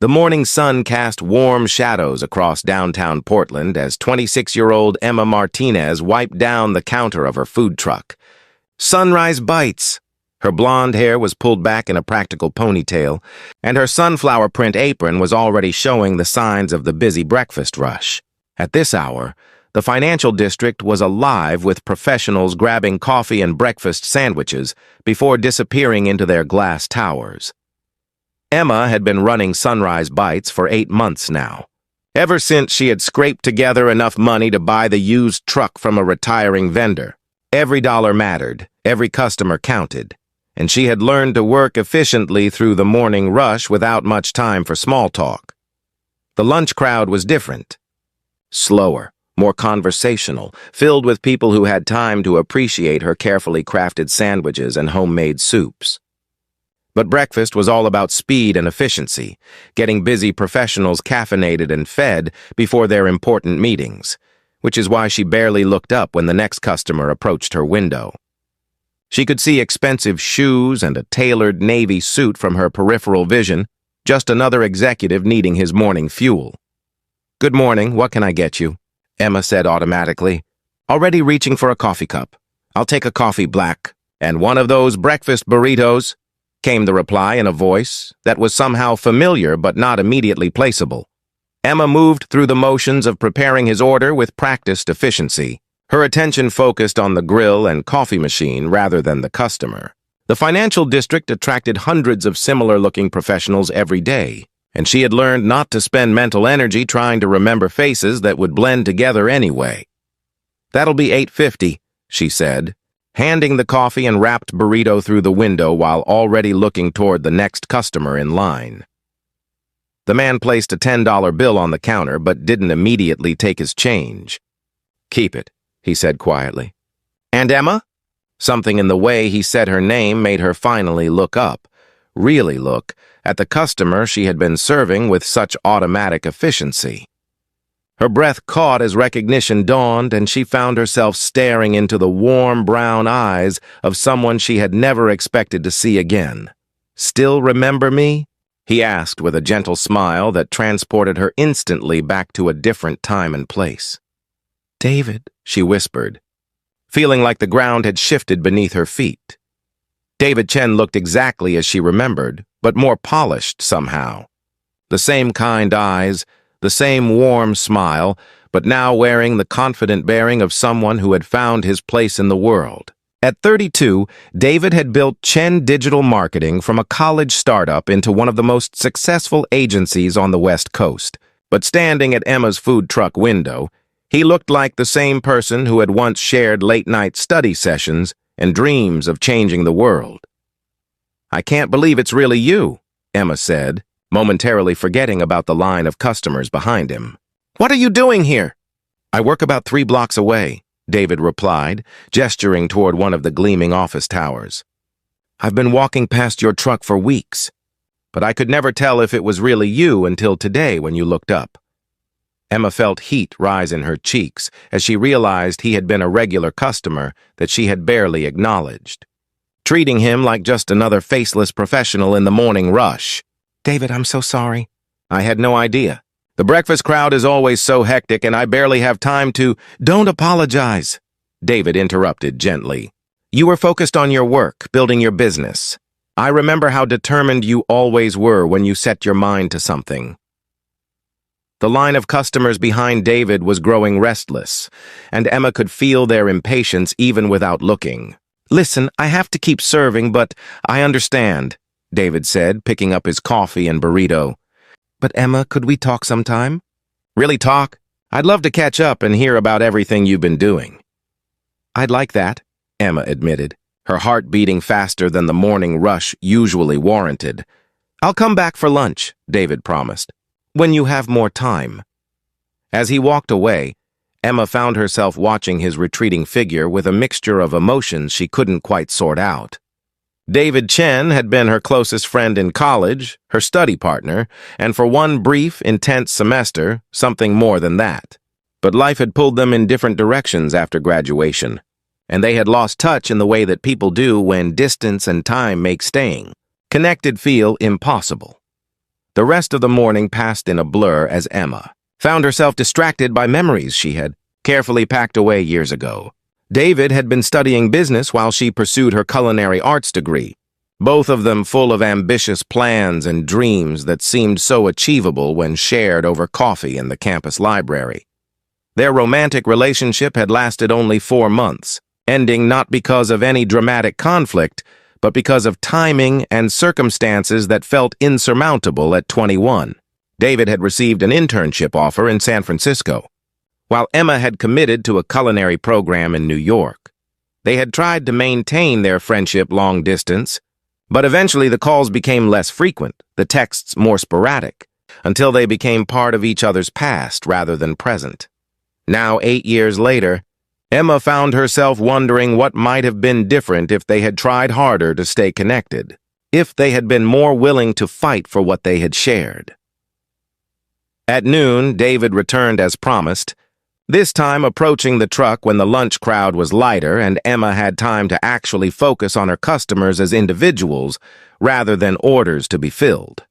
The morning sun cast warm shadows across downtown Portland as 26-year-old Emma Martinez wiped down the counter of her food truck. Sunrise Bites! Her blonde hair was pulled back in a practical ponytail, and her sunflower print apron was already showing the signs of the busy breakfast rush. At this hour, the financial district was alive with professionals grabbing coffee and breakfast sandwiches before disappearing into their glass towers. Emma had been running Sunrise Bites for 8 months now. Ever since she had scraped together enough money to buy the used truck from a retiring vendor. Every dollar mattered, every customer counted, and she had learned to work efficiently through the morning rush without much time for small talk. The lunch crowd was different. Slower, more conversational, filled with people who had time to appreciate her carefully crafted sandwiches and homemade soups. But breakfast was all about speed and efficiency, getting busy professionals caffeinated and fed before their important meetings, which is why she barely looked up when the next customer approached her window. She could see expensive shoes and a tailored navy suit from her peripheral vision, just another executive needing his morning fuel. "Good morning, what can I get you?" Emma said automatically, already reaching for a coffee cup. "I'll take a coffee black, and one of those breakfast burritos," came the reply in a voice that was somehow familiar but not immediately placeable. Emma moved through the motions of preparing his order with practiced efficiency, her attention focused on the grill and coffee machine rather than the customer. The financial district attracted hundreds of similar-looking professionals every day, and she had learned not to spend mental energy trying to remember faces that would blend together anyway. "That'll be $8.50, she said, handing the coffee and wrapped burrito through the window while already looking toward the next customer in line. The man placed a $10 bill on the counter but didn't immediately take his change. "Keep it," he said quietly. "And Emma?" Something in the way he said her name made her finally look up, really look, at the customer she had been serving with such automatic efficiency. Her breath caught as recognition dawned, and she found herself staring into the warm brown eyes of someone she had never expected to see again. "Still remember me?" he asked with a gentle smile that transported her instantly back to a different time and place. "David," she whispered, feeling like the ground had shifted beneath her feet. David Chen looked exactly as she remembered, but more polished somehow. The same kind eyes, the same warm smile, but now wearing the confident bearing of someone who had found his place in the world. At 32, David had built Chen Digital Marketing from a college startup into one of the most successful agencies on the West Coast. But standing at Emma's food truck window, he looked like the same person who had once shared late-night study sessions and dreams of changing the world. "I can't believe it's really you," Emma said, momentarily forgetting about the line of customers behind him. "What are you doing here?" "I work about 3 blocks away," David replied, gesturing toward one of the gleaming office towers. "I've been walking past your truck for weeks, but I could never tell if it was really you until today when you looked up." Emma felt heat rise in her cheeks as she realized he had been a regular customer that she had barely acknowledged, treating him like just another faceless professional in the morning rush. "David, I'm so sorry. I had no idea. The breakfast crowd is always so hectic and I barely have time to—" "Don't apologize," David interrupted gently. "You were focused on your work, building your business. I remember how determined you always were when you set your mind to something." The line of customers behind David was growing restless, and Emma could feel their impatience even without looking. "Listen, I have to keep serving, but I understand," David said, picking up his coffee and burrito. "But Emma, could we talk sometime?" "Really talk? I'd love to catch up and hear about everything you've been doing." "I'd like that," Emma admitted, her heart beating faster than the morning rush usually warranted. "I'll come back for lunch," David promised, "when you have more time." As he walked away, Emma found herself watching his retreating figure with a mixture of emotions she couldn't quite sort out. David Chen had been her closest friend in college, her study partner, and for one brief, intense semester, something more than that. But life had pulled them in different directions after graduation, and they had lost touch in the way that people do when distance and time make staying connected feel impossible. The rest of the morning passed in a blur as Emma found herself distracted by memories she had carefully packed away years ago. David had been studying business while she pursued her culinary arts degree, both of them full of ambitious plans and dreams that seemed so achievable when shared over coffee in the campus library. Their romantic relationship had lasted only 4 months, ending not because of any dramatic conflict, but because of timing and circumstances that felt insurmountable at 21. David had received an internship offer in San Francisco, while Emma had committed to a culinary program in New York. They had tried to maintain their friendship long distance, but eventually the calls became less frequent, the texts more sporadic, until they became part of each other's past rather than present. Now, 8 years later, Emma found herself wondering what might have been different if they had tried harder to stay connected, if they had been more willing to fight for what they had shared. At noon, David returned as promised, this time approaching the truck when the lunch crowd was lighter and Emma had time to actually focus on her customers as individuals rather than orders to be filled.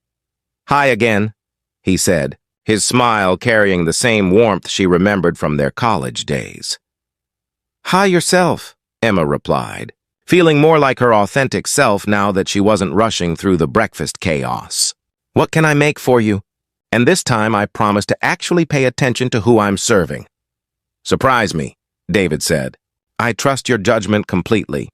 "Hi again," he said, his smile carrying the same warmth she remembered from their college days. "Hi yourself," Emma replied, feeling more like her authentic self now that she wasn't rushing through the breakfast chaos. "What can I make for you? And this time I promise to actually pay attention to who I'm serving." "Surprise me," David said. "I trust your judgment completely."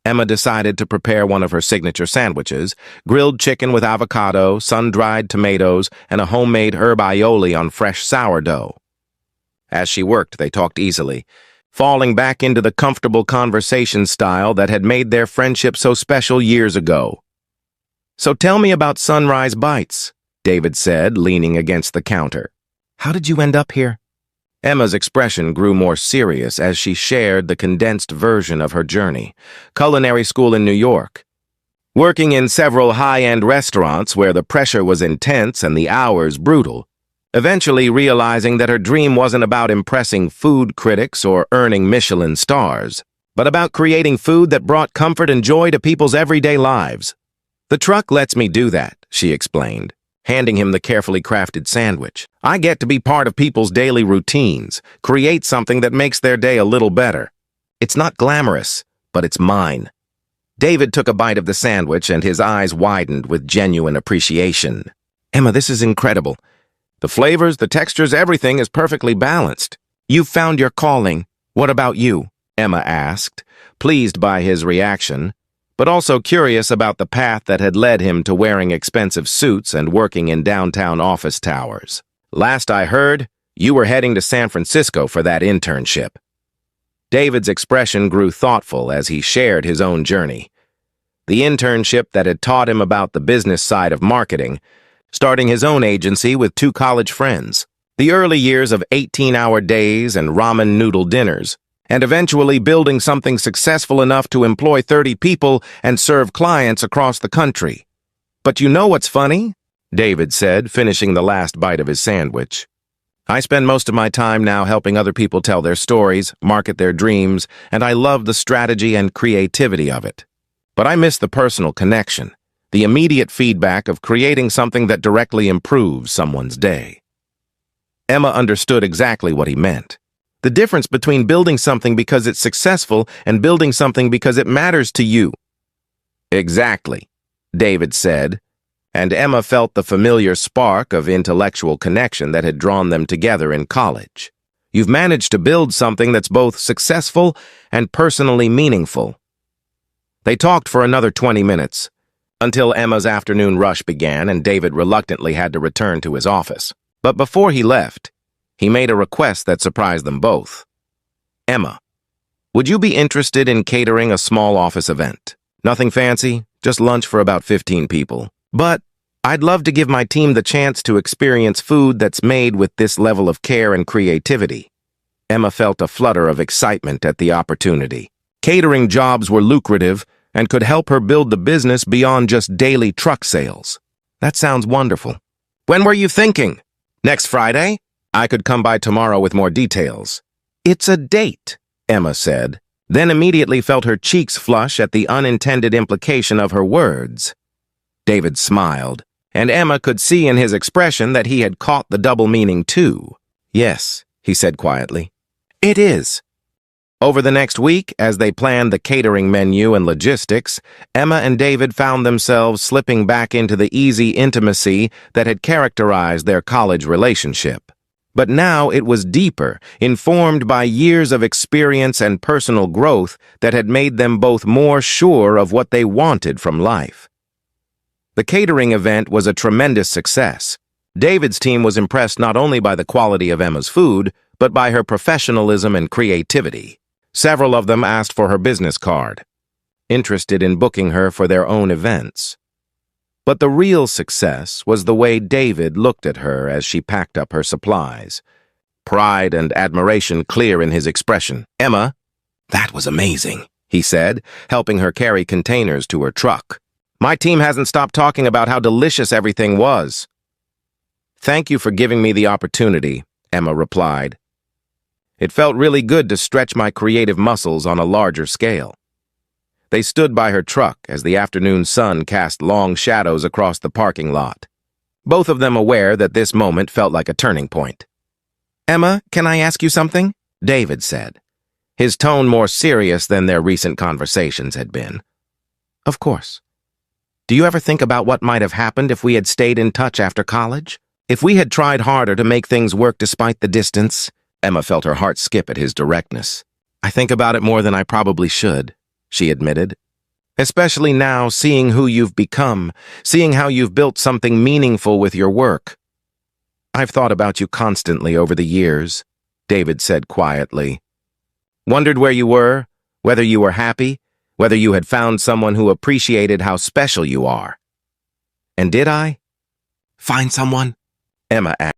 Emma decided to prepare one of her signature sandwiches, grilled chicken with avocado, sun-dried tomatoes, and a homemade herb aioli on fresh sourdough. As she worked, they talked easily, falling back into the comfortable conversation style that had made their friendship so special years ago. "So tell me about Sunrise Bites," David said, leaning against the counter. "How did you end up here?" Emma's expression grew more serious as she shared the condensed version of her journey. Culinary school in New York. Working in several high-end restaurants where the pressure was intense and the hours brutal. Eventually realizing that her dream wasn't about impressing food critics or earning Michelin stars, but about creating food that brought comfort and joy to people's everyday lives. "The truck lets me do that," she explained, handing him the carefully crafted sandwich. "I get to be part of people's daily routines, create something that makes their day a little better. It's not glamorous, but it's mine." David took a bite of the sandwich and his eyes widened with genuine appreciation. "Emma, this is incredible. The flavors, the textures, everything is perfectly balanced. You've found your calling. What about you?" Emma asked, pleased by his reaction, but also curious about the path that had led him to wearing expensive suits and working in downtown office towers. "Last I heard, you were heading to San Francisco for that internship." David's expression grew thoughtful as he shared his own journey. The internship that had taught him about the business side of marketing, starting his own agency with 2 college friends, the early years of 18-hour days and ramen noodle dinners, and eventually building something successful enough to employ 30 people and serve clients across the country. "But you know what's funny?" David said, finishing the last bite of his sandwich. "I spend most of my time now helping other people tell their stories, market their dreams, and I love the strategy and creativity of it. But I miss the personal connection, the immediate feedback of creating something that directly improves someone's day." Emma understood exactly what he meant. The difference between building something because it's successful and building something because it matters to you. "Exactly," David said, and Emma felt the familiar spark of intellectual connection that had drawn them together in college. "You've managed to build something that's both successful and personally meaningful." They talked for another 20 minutes, until Emma's afternoon rush began and David reluctantly had to return to his office. But before he left, he made a request that surprised them both. "Emma, would you be interested in catering a small office event? Nothing fancy, just lunch for about 15 people. But I'd love to give my team the chance to experience food that's made with this level of care and creativity." Emma felt a flutter of excitement at the opportunity. Catering jobs were lucrative and could help her build the business beyond just daily truck sales. "That sounds wonderful. When were you thinking? Next Friday? I could come by tomorrow with more details." "It's a date," Emma said, then immediately felt her cheeks flush at the unintended implication of her words. David smiled. And Emma could see in his expression that he had caught the double meaning too. "Yes," he said quietly. "It is." Over the next week, as they planned the catering menu and logistics, Emma and David found themselves slipping back into the easy intimacy that had characterized their college relationship. But now it was deeper, informed by years of experience and personal growth that had made them both more sure of what they wanted from life. The catering event was a tremendous success. David's team was impressed not only by the quality of Emma's food, but by her professionalism and creativity. Several of them asked for her business card, interested in booking her for their own events. But the real success was the way David looked at her as she packed up her supplies. Pride and admiration clear in his expression. "Emma, that was amazing," he said, helping her carry containers to her truck. "My team hasn't stopped talking about how delicious everything was." "Thank you for giving me the opportunity," Emma replied. "It felt really good to stretch my creative muscles on a larger scale." They stood by her truck as the afternoon sun cast long shadows across the parking lot, both of them aware that this moment felt like a turning point. "Emma, can I ask you something?" David said, his tone more serious than their recent conversations had been. "Of course. Do you ever think about what might have happened if we had stayed in touch after college? If we had tried harder to make things work despite the distance?" Emma felt her heart skip at his directness. "I think about it more than I probably should," she admitted. "Especially now, seeing who you've become, seeing how you've built something meaningful with your work." "I've thought about you constantly over the years," David said quietly. "Wondered where you were, whether you were happy, whether you had found someone who appreciated how special you are." "And did I find someone?" Emma asked.